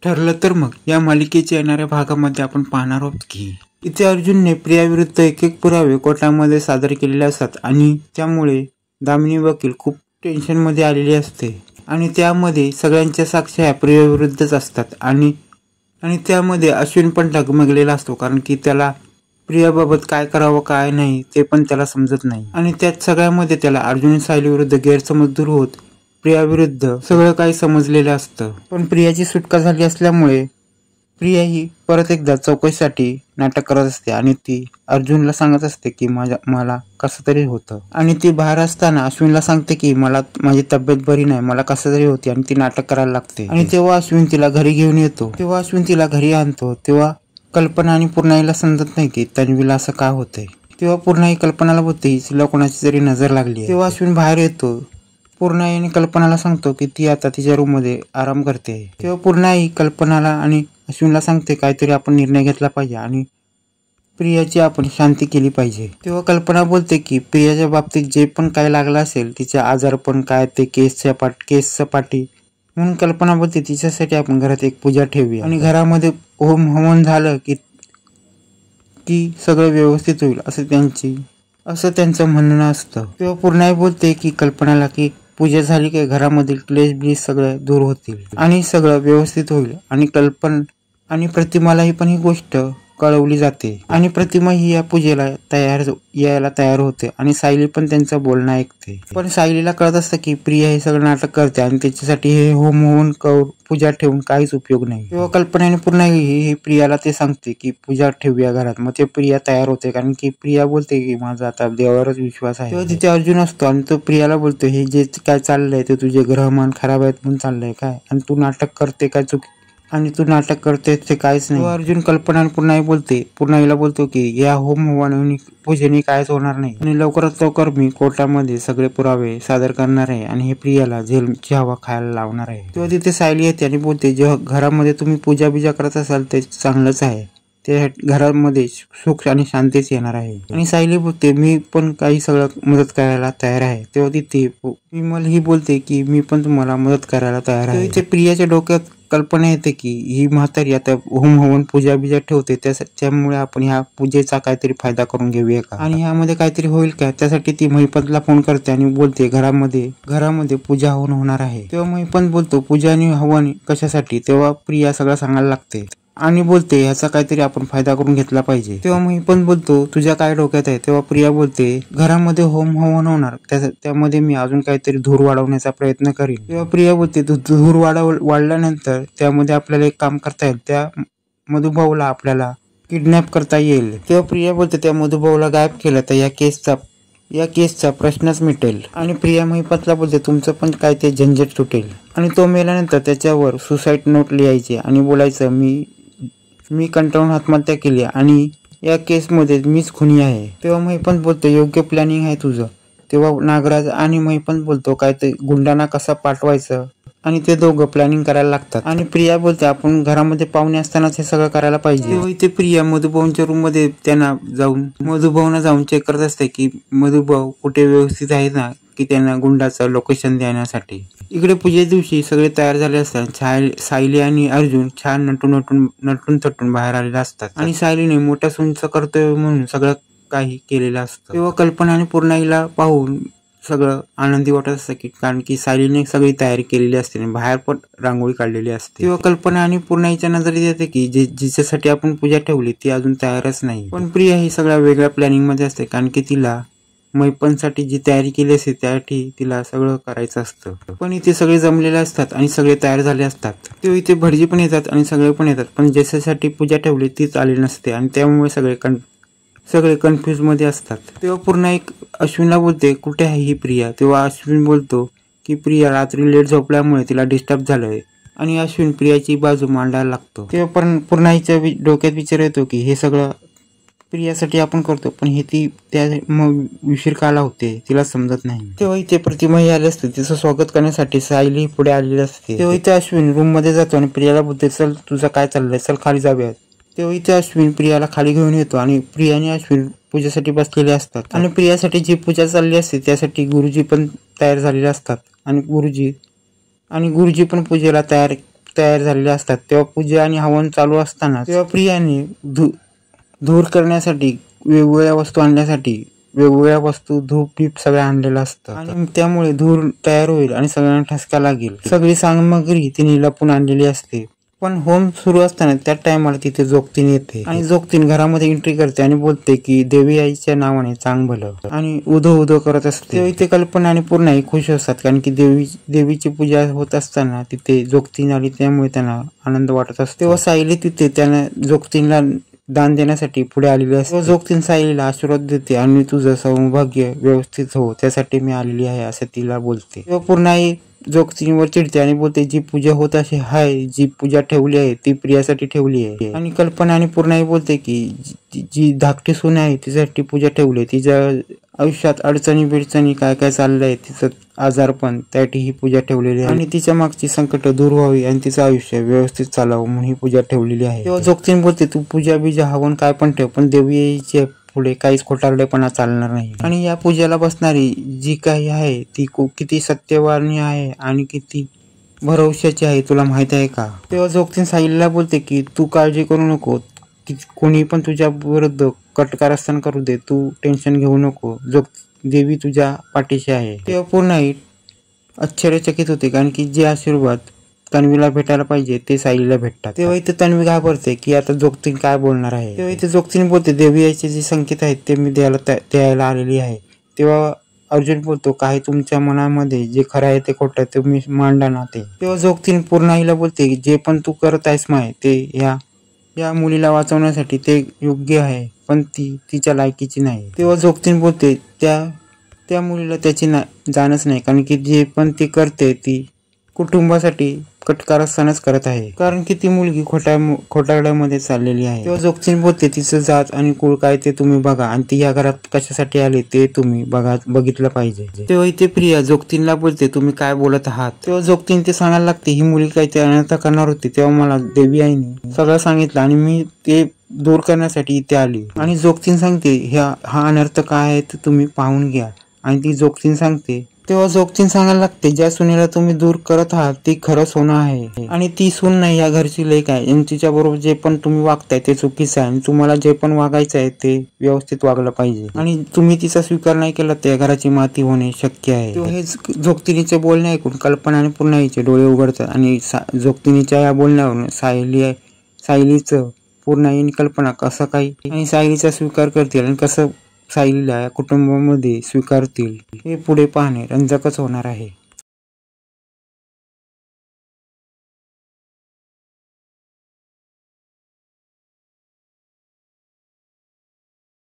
ठरलं तर मग या मालिकेच्या येणाऱ्या भागामध्ये आपण पाहणार आहोत की इथे अर्जुनने प्रियाविरुद्ध एक पुरावे कोर्टामध्ये सादर केलेले असतात आणि त्यामुळे दामिनी वकील खूप टेन्शनमध्ये आलेली असते आणि त्यामध्ये सगळ्यांच्या साक्ष्या प्रियाविरुद्धच असतात आणि त्यामध्ये अश्विन पण डगमगलेला असतो कारण की त्याला प्रियाबाबत काय करावं काय नाही ते पण त्याला समजत नाही आणि त्यात सगळ्यामध्ये त्याला अर्जुन सायली विरुद्ध गैरसमज दूर होत प्रियाविरुद्ध सगळं काही समजलेलं असतं। पण प्रियाची सुटका झाली असल्यामुळे प्रिया ही परत एकदा चौकशीसाठी नाटक करत असते आणि ती अर्जुनला सांगत असते की मला कसं तरी होतं आणि ती बाहेर असताना अश्विनला सांगते की मला माझी तब्येत बरी नाही, मला कसं तरी होती आणि ती नाटक करायला लागते आणि तेव्हा अश्विन तिला घरी घेऊन येतो। तेव्हा अश्विन तिला घरी आणतो तेव्हा कल्पना आणि पूर्णाईला समजत नाही की तन्वीला असं का होतंय। तेव्हा पूर्णाई कल्पनाला बोलते तिला कोणाची तरी नजर लागली। तेव्हा अश्विन बाहेर येतो, पूर्णाई आणि कल्पनाला सांगतो की ती आता तिच्या रूम मध्ये आराम करते। तेव्हा पूर्णाई कल्पनाला आणि अश्विनला सांगते काहीतरी आपण निर्णय घेतला पाहिजे आणि प्रियाची आपण शांती केली पाहिजे। तेव्हा कल्पना बोलते की प्रियाच्या बाबतीत जे पण काय लागलं असेल तिच्या आजारपण काय ते केस सपाटी म्हणून कल्पना बोलते तिच्यासाठी आपण घरात एक पूजा ठेवूया आणि घरामध्ये होम हवन झालं की सगळं व्यवस्थित होईल असं त्यांचं म्हणणं असतं। तेव्हा पूर्णाई बोलते की कल्पनाला की पूजा झाली की घरामधील क्लेश बिश सगळं दूर होतील आणि सगळं व्यवस्थित होईल आणि प्रतिमालाही पण ही गोष्ट कळवली जाते आणि प्रतिमा ही या पूजेला यायला तयार होते आणि सायली पण त्यांचं बोलणं ऐकते। पण सायलीला कळत असतं की प्रिया हे सगळं नाटक करते आणि त्याच्यासाठी हे होम होऊन पूजा ठेवून काहीच उपयोग नाही। तेव्हा कल्पनेने पुन्हा ही प्रियाला ते सांगते की पूजा ठेवूया घरात, मग ते प्रिया तयार होते कारण की प्रिया बोलते की माझा आता देवावरच विश्वास आहे। तेव्हा तिथे अर्जुन असतो आणि तो प्रियाला बोलतो हे जे काय चाललंय ते तुझे ग्रहमान खराब आहेत म्हणून चाललंय काय आणि तू नाटक करते काय तू नाटक करते ते काहीच नाही। अर्जुन कल्पना पूर्णाईला बोलतो की या होम हवन पूजेने कायच होणार नाही आणि लवकरात लवकर मी कोर्टामध्ये सगळे पुरावे सादर करणार आहे आणि हे प्रियाला जेलची हवा खायला लावणार आहे। तेव्हा तिथे सायली येते आणि बोलते जेव्हा घरामध्ये तुम्ही पूजा बिजा करत असाल ते चांगलंच आहे, ते घरामध्ये सुख आणि शांतीच येणार आहे आणि सायली बोलते मी पण काही सगळं मदत करायला तयार आहे। तेव्हा तिथे विमल ही बोलते की मी पण तुम्हाला मदत करायला तयार आहे। इथे प्रियाच्या डोक्यात कल्पना येते की ही म्हातारी आता होम हवन पूजा बिजा ठेवते त्यामुळे आपण ह्या पूजेचा काहीतरी फायदा करून घेऊया का आणि ह्यामध्ये काहीतरी होईल का, त्यासाठी ती महिपतला फोन करते आणि बोलते घरामध्ये पूजा हवन होणार आहे। तेव्हा महिपत बोलतो पूजा आणि हवन कशासाठी, तेव्हा प्रिया सगळं सांगायला लागते आणि बोलते ह्याचा काहीतरी आपण फायदा करून घेतला पाहिजे। तेव्हा महिपत बोलतो तुझ्या काय डोक्यात आहे, तेव्हा प्रिया बोलते घरामध्ये होम हवन होणार त्यामध्ये मी अजून काहीतरी धूर वाढवण्याचा प्रयत्न करीन। तेव्हा प्रिया बोलते धूर वाढल्यानंतर त्यामध्ये आपल्याला एक काम करता येईल, त्या मधुभाऊला आपल्याला किडनॅप करता येईल। तेव्हा प्रिया बोलते त्या मधुभाऊला गायब केलं तर या केसचा प्रश्नच मिटेल आणि प्रिया महिपतला बोलते तुमचं पण काय ते झंझट सुटेल आणि तो मेल्यानंतर त्याच्यावर सुसाईड नोट लिहायची आणि बोलायचं मी कंटाळून आत्महत्या केली आणि या केसमध्ये मीच खुनी आहे। तेव्हा महिपत बोलतो योग्य प्लॅनिंग आहे तुझं। तेव्हा नागराज आणि महिपत बोलतो काय ते गुंडांना कसं पाठवायचं आणि ते दोघं प्लॅनिंग करायला लागतात आणि प्रिया बोलते आपण घरामध्ये पाहुणे असतानाच हे सगळं करायला पाहिजे। तेव्हा इथे प्रिया मधुभाऊंच्या रूम मध्ये मधुभाऊंना जाऊन चेक करत असते की मधुभाऊ कुठे व्यवस्थित आहे ना, की त्यांना गुंडाचं लोकेशन देण्यासाठी। इकडे पूजे दिवशी सगळे तयार झाले असतात। सायली आणि अर्जुन छान नटून थटून बाहेर आलेले असतात आणि सायलीने मोठ्या सूनचं कर्तव्य म्हणून सगळं काही केलेलं असतं। तेव्हा कल्पना आणि पूर्णाईला पाहून सगळं आनंदी वाटत असतं की कारण की सायलीने सगळी तयारी केलेली असते आणि बाहेर पण रांगोळी काढलेली असते। तेव्हा कल्पना आणि पूर्णाईच्या नजरेत येते की जिच्यासाठी आपण पूजा ठेवली ती अजून तयारच नाही। पण प्रिया ही सगळ्या वेगळ्या प्लॅनिंग मध्ये असते कारण की तिला मैपणसाठी जी तयारी केली असते त्यासाठी तिला सगळं करायचं असतं। पण इथे सगळे जमलेले असतात आणि सगळे तयार झाले असतात। तेव्हा इथे भटजी पण येतात आणि सगळे पण येतात, पण ज्याच्यासाठी पूजा ठेवली तीच आली नसते आणि त्यामुळे सगळे कन्फ्युज मध्ये असतात। तेव्हा पुन्हा एक अश्विनला बोलते कुठे आहे ही प्रिया, तेव्हा अश्विन बोलतो की प्रिया रात्री लेट झोपल्यामुळे तिला डिस्टर्ब झालंय आणि अश्विन प्रियाची बाजू मांडायला लागतो। तेव्हा पण पूर्णाईच्या डोक्यात विचार येतो की हे सगळं प्रियासाठी आपण करतो पण हे ती त्या उशीर का होते तिला समजत नाही। तेव्हा इथे प्रतिमा ही आली असते, तिचं स्वागत करण्यासाठी सायली पुढे आलेली असते। तेव्हा इथे अश्विन रूम मध्ये जातो आणि प्रियाला बोलते चल तुझं काय चाललंय, चल खाली जाऊयात। तेव्हा इथे अश्विन प्रियाला खाली घेऊन येतो आणि प्रिया आणि अश्विन पूजेसाठी बसलेले असतात आणि प्रियासाठी जी पूजा चालली असते त्यासाठी गुरुजी पण तयार झालेले असतात आणि गुरुजी पण पूजेला तयार तयार झालेले असतात तेव्हा पूजा आणि हवन चालू असताना तेव्हा प्रियाने धूर करण्यासाठी वेगवेगळ्या वस्तू आणण्यासाठी वेगवेगळ्या वस्तू धूप दीप सगळं आणलेलं असतं आणि त्यामुळे धूर तयार होईल आणि सगळ्यांना ठसका लागेल. सगळी सामग्री तिने लपून आणलेली असते. पण होम सुरू असताना त्या टायमाला तिथे जोगतीन येते आणि जोगतीन घरामध्ये एंट्री करते आणि बोलते की देवी आईच्या नावाने चांग भलं आणि उधो उधो करत असते. तेव्हा इथे कल्पना आणि पूर्णाही खुश असतात कारण की देवीची पूजा होत असताना तिथे जोगतीन आली त्यामुळे त्यांना आनंद वाटत असतो. तेव्हा सायली तिथे त्यांना जोगतीनला दान देण्यासाठी पुढे आलेली असते. जोगतीन सायलीला आशीर्वाद देते आणि तुझं सौभाग्य व्यवस्थित हो त्यासाठी मी आलेली आहे असं तिला बोलते. तेव्हा पूर्णाही जोगतींवर चिडते आणि बोलते जी पूजा होत अशी आहे जी पूजा ठेवली आहे ती प्रियासाठी ठेवली आहे. आणि कल्पना आणि पूर्णाही बोलते की जी धाकटी सून आहे तिच्यासाठी पूजा ठेवली आहे. तिच्या आयुष्यात अडचणी बिडचणी काय काय चाललंय तिचं आजारपण त्यासाठी ही पूजा ठेवलेली आहे आणि तिच्या मागची संकट दूर व्हावी आणि तिचं आयुष्य व्यवस्थित चालावं म्हणून ही पूजा ठेवलेली आहे. तेव्हा जोगतीन बोलते तू पूजा बिजा हवन काय पण ठेव पण देवीचे पुढे काहीच खोटारडेपणा चालणार नाही. आणि या पूजेला बसणारी जी काही आहे ती किती सत्यवानी आहे आणि किती भरवशाची आहे तुला माहित आहे का. तेव्हा जोगतीन सायलीला बोलते की तू काळजी करू नको की कोणी पण तुझ्या विरुद्ध कटकारस्थान करू दे तू टेन्शन घेऊ नको देवी तुझ्या पाठीशी आहे. तेव्हा पूर्णाही आश्चर्यचकित होते कारण की जे आशीर्वाद तन्वीला भेटायला पाहिजे ते सायलीला भेटतात. तेव्हा इथे तन्वी घाबरते की आता जोगतीन काय बोलणार आहे. तेव्हा इथे जोगतीन बोलते देवी आईचे जे संकेत आहेत ते मी द्यायला आलेली आहे. तेव्हा अर्जुन बोलतो काही तुमच्या मनामध्ये जे खरं आहे ते खोटं आहे तुम्ही मांडा ना ते. तेव्हा जोगतीन पूर्णाईला बोलते जे पण तू करत आहेस माय ते या मुलीला वाचवण्यासाठी ते योग्य आहे पण ती तिच्या लायकीची नाही. तेव्हा जोगतीन बोलते त्या मुलीला त्याची जाणच नाही कारण की जे पण ती करते ती कुटुंबासाठी कटकारस्थानच करत आहे कारण की ती मुलगी खोटारड्यामध्ये चाललेली आहे. तेव्हा जोगतीन बोलते तिचं जात आणि कुळ काय ते तुम्ही बघा आणि ती या घरात कशासाठी आले ते तुम्ही बघितलं पाहिजे. तेव्हा इथे प्रिया जोगतीनला बोलते तुम्ही काय बोलत आहात. तेव्हा जोगतीन ते सांगायला लागते ही मुलगी काय ते अनर्थ करणार होती तेव्हा मला देवी आईने सगळं सांगितलं आणि मी ते दूर करण्यासाठी इथे आली. आणि जोगतीन सांगते हा अनर्थ काय आहे ते तुम्ही पाहून घ्या आणि ती जोगतीन सांगते. तेव्हा जोगतीन सांगायला लागते ज्या सुनेला तुम्ही दूर करत आहात ती खरं सोनं आहे आणि ती सून नाही या घरची लेक आहे आणि तिच्या बरोबर जे पण तुम्ही वागताय ते चुकीचं आहे आणि तुम्हाला जे पण वागायचं आहे ते व्यवस्थित वागलं पाहिजे आणि तुम्ही तिचा स्वीकार नाही केला त्या घराची माती होणे शक्य आहे. हे जोगतिनीचे बोलणे ऐकून कल्पना आणि पूर्णाईचे डोळे उघडतात आणि जोगतिनीच्या या बोलण्यावरून सायलीचं पूर्णाई आणि कल्पना कसं काही आणि सायलीचा स्वीकार करतील आणि कसं सायलीला या कुटुंबामध्ये स्वीकारतील हे पुढे पाहणे रंजकच होणार आहे.